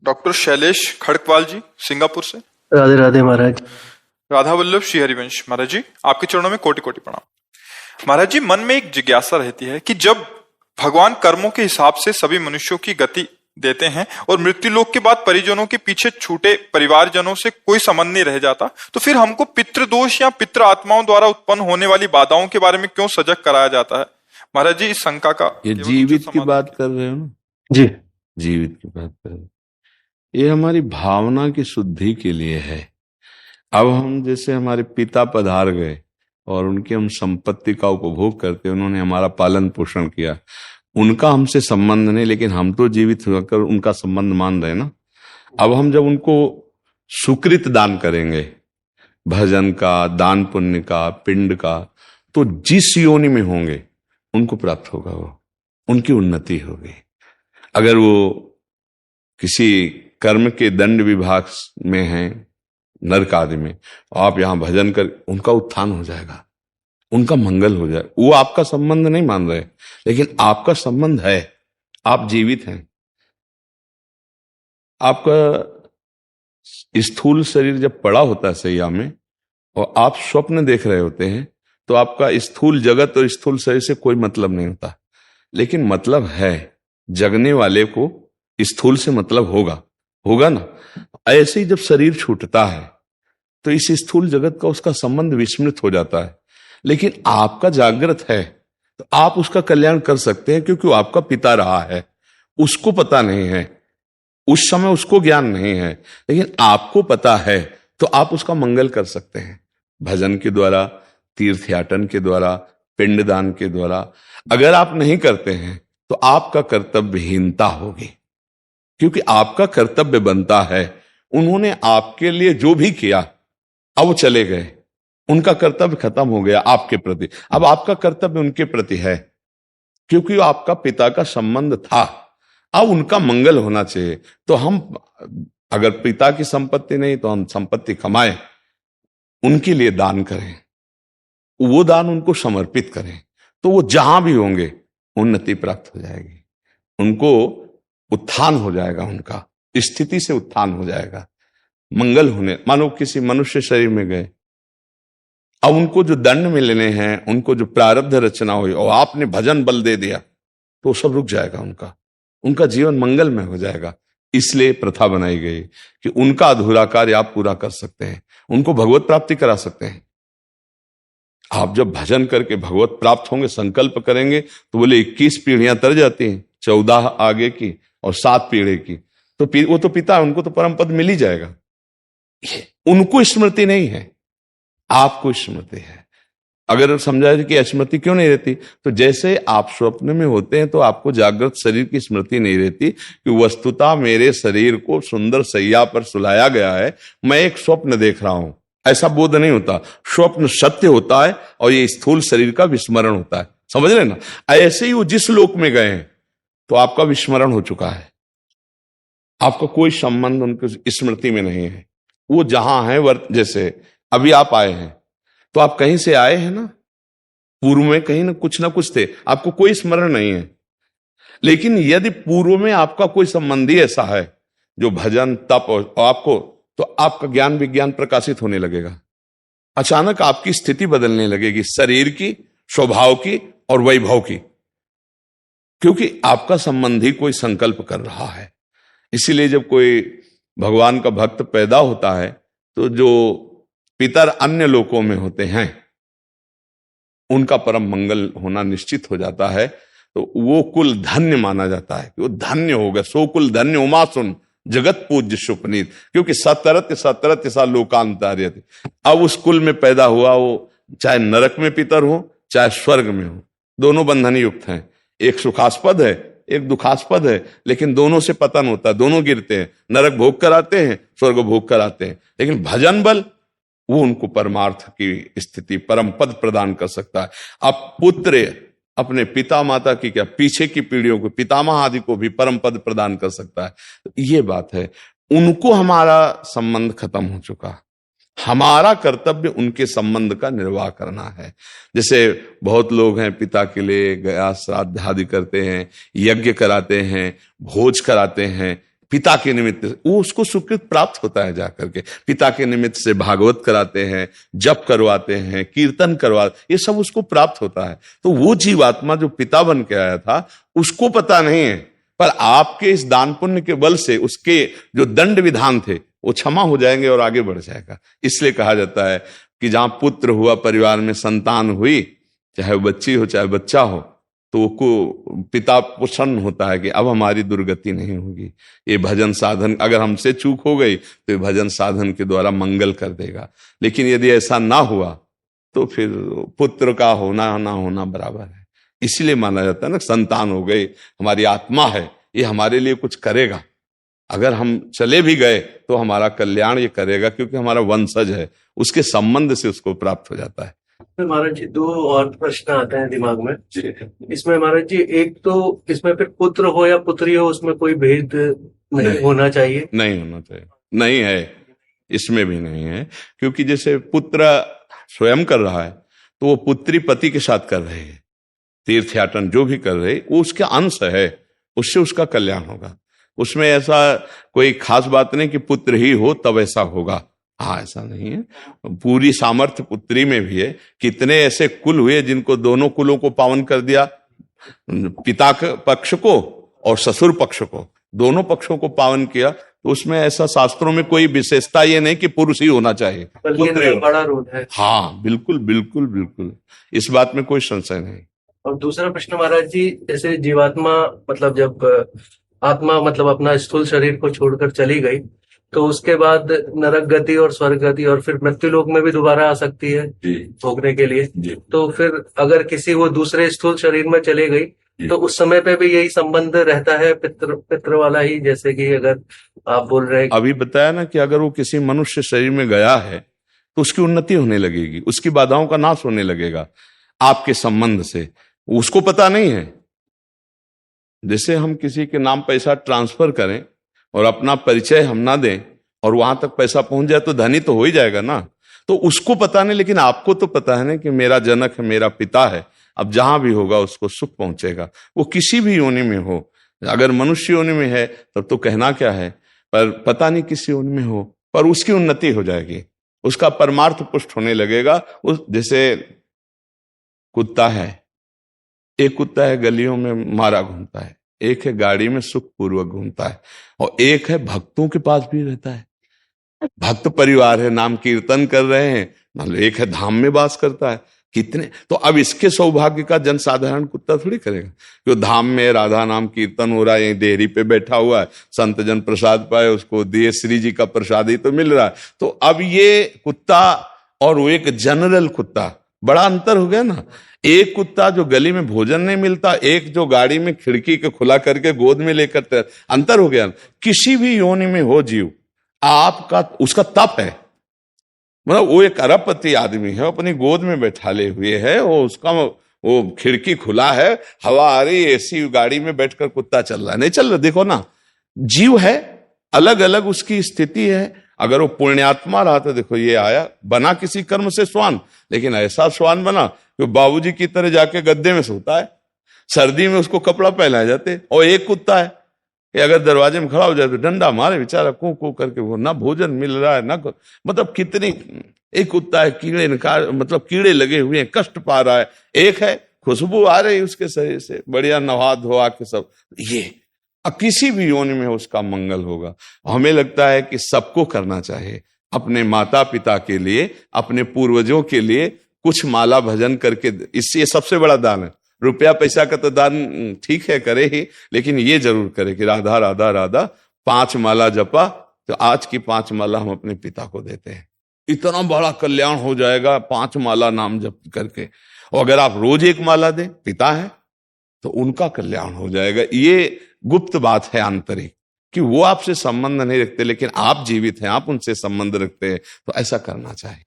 Doctor Shailesh Kharkwal जी, Singapore से। राधे राधे महाराज। राधा वल्लभ श्री हरिवंश महाराज जी, आपके चरणों में कोटि कोटि प्रणाम। महाराज जी, मन में एक जिज्ञासा रहती है कि जब भगवान कर्मों के हिसाब से सभी मनुष्यों की गति देते हैं और मृत्यु लोक के बाद परिजनों के पीछे छूटे परिवारजनों से कोई संबंध नहीं रह जाता, तो फिर हमको पितृदोष या पितृ आत्माओं द्वारा उत्पन्न होने वाली बाधाओं के बारे में क्यों सजग कराया जाता है? महाराज जी, इस शंका का ये जीवित की बात कर रहे हो ना जी? जीवित की बात कर रहे हो। ये हमारी भावना की शुद्धि के लिए है। अब हम जैसे हमारे पिता पधार गए और उनकी हम संपत्ति का उपभोग करते, उन्होंने हमारा पालन पोषण किया, उनका हमसे संबंध नहीं, लेकिन हम तो जीवित होकर उनका संबंध मान रहे ना। अब हम जब उनको सुकृत दान करेंगे, भजन का, दान पुण्य का, पिंड का, तो जिस योनि में होंगे उनको प्राप्त होगा, वो उनकी उन्नति होगी। अगर वो किसी कर्म के दंड विभाग में हैं, नरक आदि में, आप यहां भजन कर, उनका उत्थान हो जाएगा, उनका मंगल हो जाए। वो आपका संबंध नहीं मान रहे, लेकिन आपका संबंध है, आप जीवित हैं। आपका स्थूल शरीर जब पड़ा होता है सैया में और आप स्वप्न देख रहे होते हैं, तो आपका स्थूल जगत और स्थूल शरीर से कोई मतलब नहीं होता, लेकिन मतलब है, जगने वाले को स्थूल से मतलब होगा ना। ऐसे ही जब शरीर छूटता है तो इस स्थूल जगत का उसका संबंध विस्मृत हो जाता है, लेकिन आपका जागृत है तो आप उसका कल्याण कर सकते हैं, क्योंकि वो आपका पिता रहा है। उसको पता नहीं है, उस समय उसको ज्ञान नहीं है, लेकिन आपको पता है, तो आप उसका मंगल कर सकते हैं भजन के द्वारा, तीर्थयाटन के द्वारा, पिंडदान के द्वारा। अगर आप नहीं करते हैं तो आपका कर्तव्यहीनता होगी, क्योंकि आपका कर्तव्य बनता है। उन्होंने आपके लिए जो भी किया, अब वो चले गए, उनका कर्तव्य खत्म हो गया आपके प्रति। अब आपका कर्तव्य उनके प्रति है, क्योंकि वो आपका पिता का संबंध था। अब उनका मंगल होना चाहिए। तो हम अगर पिता की संपत्ति नहीं, तो हम संपत्ति कमाएं, उनके लिए दान करें, वो दान उनको समर्पित करें, तो वो जहां भी होंगे उन्नति प्राप्त हो जाएगी, उनको उत्थान हो जाएगा, उनका स्थिति से उत्थान हो जाएगा, मंगल होने। मानो किसी मनुष्य शरीर में गए, अब उनको जो दंड मिलने हैं, उनको जो प्रारब्ध रचना हुई, और आपने भजन बल दे दिया, तो सब रुक जाएगा, उनका जीवन मंगल में हो जाएगा। इसलिए प्रथा बनाई गई कि उनका अधूरा कार्य आप पूरा कर सकते हैं, उनको भगवत प्राप्ति करा सकते हैं। आप जब भजन करके भगवत प्राप्त होंगे, संकल्प करेंगे, तो बोले 21 पीढ़ियां तर जाती हैं, 14 आगे की और 7 पीढ़ी की, तो वो तो पिता है, उनको तो परम पद मिल ही जाएगा। उनको स्मृति नहीं है, आपको स्मृति है। अगर समझा कि स्मृति क्यों नहीं रहती, तो जैसे आप स्वप्न में होते हैं तो आपको जागृत शरीर की स्मृति नहीं रहती कि वस्तुतः मेरे शरीर को सुंदर सैया पर सुलाया गया है, मैं एक स्वप्न देख रहा हूं, ऐसा बोध नहीं होता। स्वप्न सत्य होता है और ये स्थूल शरीर का विस्मरण होता है, समझ रहे ना। ऐसे ही वो जिस लोक में गए हैं, तो आपका विस्मरण हो चुका है, आपका कोई संबंध उनकी स्मृति में नहीं है। वो जहां है, जैसे अभी आप आए हैं, तो आप कहीं से आए हैं ना, पूर्व में कहीं ना कुछ थे, आपको कोई स्मरण नहीं है। लेकिन यदि पूर्व में आपका कोई संबंधी ऐसा है जो भजन तप और आपको, तो आपका ज्ञान विज्ञान प्रकाशित होने लगेगा, अचानक आपकी स्थिति बदलने लगेगी, शरीर की, स्वभाव की और वैभव की, क्योंकि आपका संबंधी कोई संकल्प कर रहा है। इसीलिए जब कोई भगवान का भक्त पैदा होता है, तो जो पितर अन्य लोकों में होते हैं, उनका परम मंगल होना निश्चित हो जाता है। तो वो कुल धन्य माना जाता है कि वो धन्य होगा। सो कुल धन्य उमा सुन जगत पूज्य सुपनीत, क्योंकि सतरत सतरत सा लोकांतर्यति। अब उस कुल में पैदा हुआ, वो चाहे नरक में पितर हो चाहे स्वर्ग में हो, दोनों बंधन युक्त हैं। एक सुखास्पद है, एक दुखास्पद है, लेकिन दोनों से पतन होता है, दोनों गिरते हैं। नरक भोग कराते हैं, स्वर्ग भोग कराते हैं, लेकिन भजन बल वो उनको परमार्थ की स्थिति, परम पद प्रदान कर सकता है। अब पुत्र अपने पिता माता की क्या, पीछे की पीढ़ियों को, पितामह आदि को भी परम पद प्रदान कर सकता है। तो ये बात है, उनको हमारा संबंध खत्म हो चुका। हमारा कर्तव्य उनके संबंध का निर्वाह करना है। जैसे बहुत लोग हैं पिता के लिए गया श्राद्ध आदि करते हैं, यज्ञ कराते हैं, भोज कराते हैं पिता के निमित्त, वो उसको स्वीकृत प्राप्त होता है जाकर के। पिता के निमित्त से भागवत कराते हैं, जप करवाते हैं, कीर्तन करवाते, ये सब उसको प्राप्त होता है। तो वो जीवात्मा जो पिता बन के आया था उसको पता नहीं है, पर आपके इस दान पुण्य के बल से उसके जो दंड विधान थे वो क्षमा हो जाएंगे और आगे बढ़ जाएगा। इसलिए कहा जाता है कि जहां पुत्र हुआ, परिवार में संतान हुई, चाहे वो बच्ची हो चाहे बच्चा हो, तो को पिता प्रसन्न होता है कि अब हमारी दुर्गति नहीं होगी। ये भजन साधन, अगर हमसे चूक हो गई तो ये भजन साधन के द्वारा मंगल कर देगा। लेकिन यदि ऐसा ना हुआ तो फिर पुत्र का होना ना होना बराबर है। इसलिए माना जाता है ना, संतान हो गई, हमारी आत्मा है, ये हमारे लिए कुछ करेगा। अगर हम चले भी गए तो हमारा कल्याण ये करेगा, क्योंकि हमारा वंशज है, उसके संबंध से उसको प्राप्त हो जाता है। महाराज जी, दो और प्रश्न आते हैं दिमाग में इसमें महाराज जी। एक तो इसमें फिर पुत्र हो या पुत्री हो, उसमें कोई भेद नहीं होना चाहिए? नहीं होना चाहिए, नहीं है, इसमें भी नहीं है। क्योंकि जैसे पुत्र स्वयं कर रहा है तो वो पुत्री पति के साथ कर रहे हैं, तीर्थयाटन जो भी कर रहे वो उसका अंश है, उससे उसका कल्याण होगा। उसमें ऐसा कोई खास बात नहीं कि पुत्र ही हो तब ऐसा होगा, हाँ ऐसा नहीं है। पूरी सामर्थ्य पुत्री में भी है। कितने ऐसे कुल हुए जिनको दोनों कुलों को पावन कर दिया, पिता पक्ष को और ससुर पक्ष को, दोनों पक्षों को पावन किया। तो उसमें ऐसा शास्त्रों में कोई विशेषता ये नहीं कि पुरुष ही होना चाहिए, पुत्र बड़ा रोल है। हाँ बिल्कुल बिल्कुल बिल्कुल, इस बात में कोई संशय नहीं। और दूसरा प्रश्न महाराज जी, जैसे जीवात्मा मतलब जब आत्मा मतलब अपना स्थूल शरीर को छोड़कर चली गई तो उसके बाद नरक गति और स्वर्ग गति और फिर मृत्यु लोक में भी दोबारा आ सकती है भोगने के लिए। तो फिर अगर किसी वो दूसरे स्थूल शरीर में चले गई तो उस समय पे भी यही संबंध रहता है पितृ वाला ही, जैसे कि अगर आप बोल रहे हैं अभी बताया ना कि अगर वो किसी मनुष्य शरीर में गया है तो उसकी उन्नति होने लगेगी, उसकी बाधाओं का नाश होने लगेगा आपके संबंध से, उसको पता नहीं है। जैसे हम किसी के नाम पैसा ट्रांसफर करें और अपना परिचय हम ना दें और वहां तक पैसा पहुंच जाए तो धनी तो हो ही जाएगा ना। तो उसको पता नहीं, लेकिन आपको तो पता है ना कि मेरा जनक है, मेरा पिता है, अब जहां भी होगा उसको सुख पहुंचेगा, वो किसी भी योनि में हो। अगर मनुष्य योनि में है तब तो कहना क्या है, पर पता नहीं किस योनि में हो, पर उसकी उन्नति हो जाएगी, उसका परमार्थ पुष्ट होने लगेगा। उस जैसे कुत्ता है, एक कुत्ता है गलियों में मारा घूमता है, एक है गाड़ी में सुख पूर्वक घूमता है, और एक है भक्तों के पास भी रहता है, भक्त परिवार है, नाम कीर्तन कर रहे हैं, मतलब एक है धाम में वास करता है। कितने तो अब इसके सौभाग्य का जनसाधारण कुत्ता थोड़ी करेगा, जो धाम में राधा नाम कीर्तन हो रहा है, यही देहरी पे बैठा हुआ है, संत जन प्रसाद पाए, उसको दिए श्री जी का प्रसाद ही तो मिल रहा है। तो अब ये कुत्ता और वो एक जनरल कुत्ता, बड़ा अंतर हो गया ना। एक कुत्ता जो गली में भोजन नहीं मिलता, एक जो गाड़ी में खिड़की के खुला करके गोद में लेकर, अंतर हो गया। किसी भी योनि में हो जीव, आपका उसका तप है, मतलब वो एक अरबपति आदमी है, अपनी गोद में बैठाले हुए है, वो उसका वो खिड़की खुला है, हवा आ रही, ऐसी गाड़ी में बैठकर कुत्ता चल रहा है, नहीं चल रहा। देखो ना, जीव है, अलग अलग उसकी स्थिति है। अगर वो पुण्यात्मा रहा तो देखो ये आया, बना किसी कर्म से स्वान, लेकिन ऐसा स्वान बना कि बाबूजी की तरह जाके गद्दे में सोता है, सर्दी में उसको कपड़ा पहनाए जाते। और एक कुत्ता है कि अगर दरवाजे में खड़ा हो जाए तो डंडा मारे बेचारा, कू कू करके, वो ना भोजन मिल रहा है ना, मतलब कितनी। एक कुत्ता है कीड़े मतलब कीड़े लगे हुए हैं, कष्ट पा रहा है। एक है खुशबू आ रही उसके शरीर से, बढ़िया नहा धोआ के सब। ये किसी भी योनि में उसका मंगल होगा। हमें लगता है कि सबको करना चाहिए, अपने माता पिता के लिए, अपने पूर्वजों के लिए कुछ माला भजन करके, इससे सबसे बड़ा दान है। रुपया पैसा का तो दान ठीक है करे ही, लेकिन ये जरूर करे कि राधा राधा राधा 5 माला जपा, तो आज की 5 माला हम अपने पिता को देते हैं, इतना बड़ा कल्याण हो जाएगा 5 माला नाम जप करके। और अगर आप रोज 1 माला दें, पिता है तो उनका कल्याण हो जाएगा। ये गुप्त बात है आंतरिक, कि वो आपसे संबंध नहीं रखते, लेकिन आप जीवित हैं, आप उनसे संबंध रखते हैं, तो ऐसा करना चाहिए।